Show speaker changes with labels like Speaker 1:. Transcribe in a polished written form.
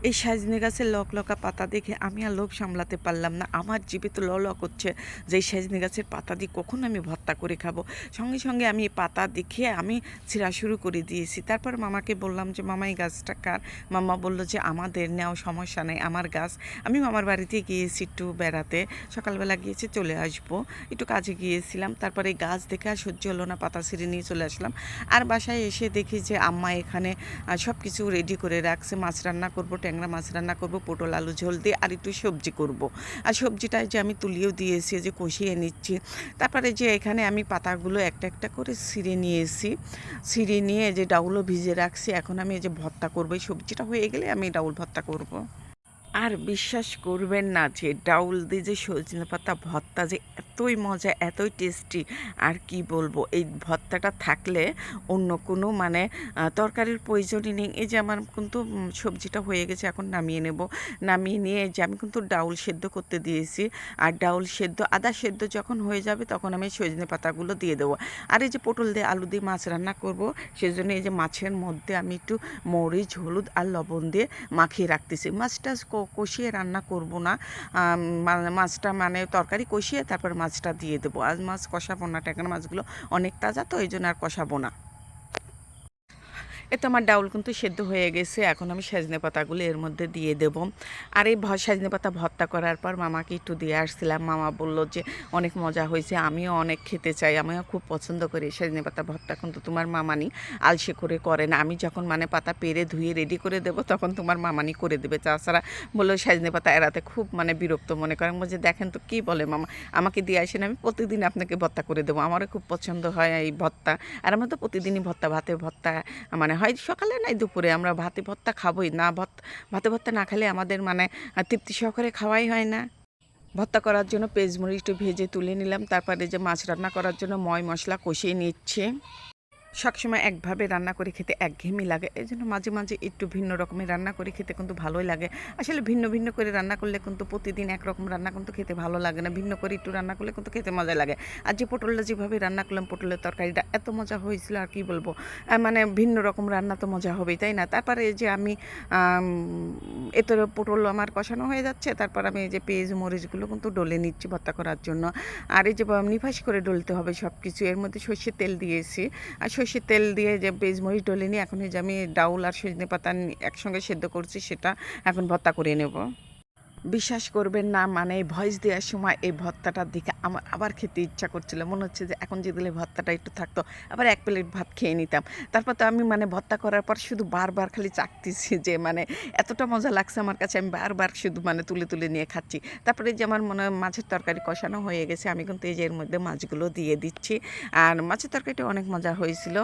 Speaker 1: এই সজনে গাছের লকলকা পাতা দেখে আমি আর লোভ সামলাতে পারলাম না। আমার জিভে তো ল করছে যে এই সজনে গাছের পাতা দিয়ে কখন আমি ভর্তা করে খাবো। সঙ্গে সঙ্গে আমি এই পাতা দেখে আমি ছিঁড়া শুরু করে দিয়েছি। তারপর মামাকে বললাম যে মামা এই গাছটা কার? মামা বলল যে আমাদের, নেও, সমস্যা নেই, আমার গাছ। আমি মামার বাড়িতে গিয়েছি একটু বেড়াতে, সকালবেলা গিয়েছি, চলে আসবো, একটু কাজে গিয়েছিলাম। তারপরে এই গাছ দেখে আর সহ্য হলো না, পাতা ছিঁড়ে নিয়ে চলে আসলাম। আর বাসায় এসে দেখি যে আম্মা এখানে সব কিছু রেডি করে রাখছে। মাছ রান্না করব, ট্যাংরা মাছ রান্না করব, পটল আলু ঝোল দিয়ে আর একটু সবজি করব। আর সবজিটায় যে আমি তুলিয়েও দিয়েছি, যে কষিয়ে নিচ্ছি। তারপরে যে এখানে আমি পাতাগুলো একটা একটা করে ছিঁড়ে নিয়েছি। ছিঁড়ে নিয়ে যে ডাউলও ভিজে রাখছি, এখন আমি এই যে ভর্তা করবো। এই সবজিটা হয়ে গেলে আমি ডাউল ভর্তা করব। আর বিশ্বাস করবেন না যে ডাউল দিয়ে যে সজনে পাতা ভর্তা যে এতই মজা, এতই টেস্টি, আর কি বলবো। এই ভর্তাটা থাকলে অন্য কোনো মানে তরকারির প্রয়োজনই নেই। এই যে আমার কিন্তু সবজিটা হয়ে গেছে, এখন নামিয়ে নেব। নামিয়ে নিয়ে যে আমি কিন্তু ডাউল সেদ্ধ করতে দিয়েছি। আর ডাউল সেদ্ধ, আদা সেদ্ধ যখন হয়ে যাবে তখন আমি সজনে পাতাগুলো দিয়ে দেবো। আর এই যে পটল দিয়ে আলু দিয়ে মাছ রান্না করব, সেজন্য এই যে মাছের মধ্যে আমি একটু মরিচ, হলুদ আর লবণ দিয়ে মাখিয়ে রাখতেছি। মাছটা কষিয়ে রান্না করব না, মাছটা মানে তরকারি কষিয়ে তারপর মাছটা দিয়ে দেবো। আজ মাছ কষাবো না, ট্যাংরা মাছগুলো অনেক তাজা তো, এই জন্য আর কষাবো না। এ তো আমার ডাউল কিন্তু সেদ্ধ হয়ে গেছে। এখন আমি সজনে পাতাগুলো এর মধ্যে দিয়ে দেবো। আর এই সজনে পাতা ভর্তা করার পর মামাকে একটু দিয়ে আসছিলাম। মামা বলল যে অনেক মজা হয়েছে, আমিও অনেক খেতে চাই, আমিও খুব পছন্দ করি সজনে পাতা ভর্তা। কিন্তু তোমার মামানি আলসে করে না, আমি যখন মানে পাতা পেরে ধুয়ে রেডি করে দেবো তখন তোমার মামানি করে দেবে। তাছাড়া বললো সজনে পাতা এড়াতে খুব মানে বিরক্ত মনে করেন। বলছে দেখেন তো কী বলে মামা, আমাকে দিয়ে আসেন, আমি প্রতিদিন আপনাকে ভর্তা করে দেবো, আমারও খুব পছন্দ হয় এই ভর্তা। আর আমরা তো প্রতিদিনই ভর্তা, ভাতে ভর্তা মানে হয় সকালে নাই দুপুরে, আমরা ভাতে ভর্তা খাবোই না। ভাতে ভর্তা না খেলে আমাদের মানে তৃপ্তি সহকারে খাওয়াই হয় না। ভর্তা করার জন্য পেঁয়াজ মরিচ একটু ভেজে তুলে নিলাম। তারপরে যে মাছ রান্না করার জন্য মশলা কষিয়ে নিচ্ছে। সবসময় একভাবে রান্না করে খেতে একঘেয়েমি লাগে, এই জন্য মাঝে মাঝে একটু ভিন্ন রকমের রান্না করে খেতে কিন্তু ভালোই লাগে। আসলে ভিন্ন ভিন্ন করে রান্না করলে কিন্তু প্রতিদিন একরকম রান্না কিন্তু খেতে ভালো লাগে না, ভিন্ন করে একটু রান্না করলে কিন্তু খেতে মজা লাগে। আর যে পটলটা যেভাবে রান্না করলাম, পটলের তরকারিটা এত মজা হয়েছিল আর কি বলবো। মানে ভিন্ন রকম রান্না তো মজা হবেই, তাই না? তারপরে এই যে আমি এত পটল আমার কষানো হয়ে যাচ্ছে, তারপর আমি এই যে পেঁয়াজ মরিচগুলো কিন্তু ডলে নিচ্ছি ভর্তা করার জন্য। আর এই যে নিফাস করে ডলতে হবে সব কিছু। এর মধ্যে সর্ষের তেল দিয়েছি, আর সর্ষের তেল দিয়ে যে পেঁয়াজ মরিচ ডলে নিয়ে এখন এই যে আমি ডাউল আর সজনে পাতা একসঙ্গে সেদ্ধ করছি, সেটা এখন ভর্তা করে নেব। বিশ্বাস করবেন না, মানে ভয়েস দেওয়ার সময় এই ভর্তাটার দিকে আমার আবার খেতে ইচ্ছা করছিল। মনে হচ্ছে যে এখন যদি ভর্তাটা একটু থাকতো, আবার এক প্লেট ভাত খেয়ে নিতাম। তারপর তো আমি মানে ভর্তা করার পর শুধু বারবার খালি চাখতেছি যে মানে এতটা মজা লাগছে আমার কাছে, আমি বারবার শুধু মানে তুলে তুলে নিয়ে খাচ্ছি। তারপরে যে আমার মনে হয় মাছের তরকারি কষানো হয়ে গেছে, আমি কিন্তু এই যে এর মধ্যে মাছগুলো দিয়ে দিচ্ছি। আর মাছের তরকারিটা অনেক মজা হয়েছিল।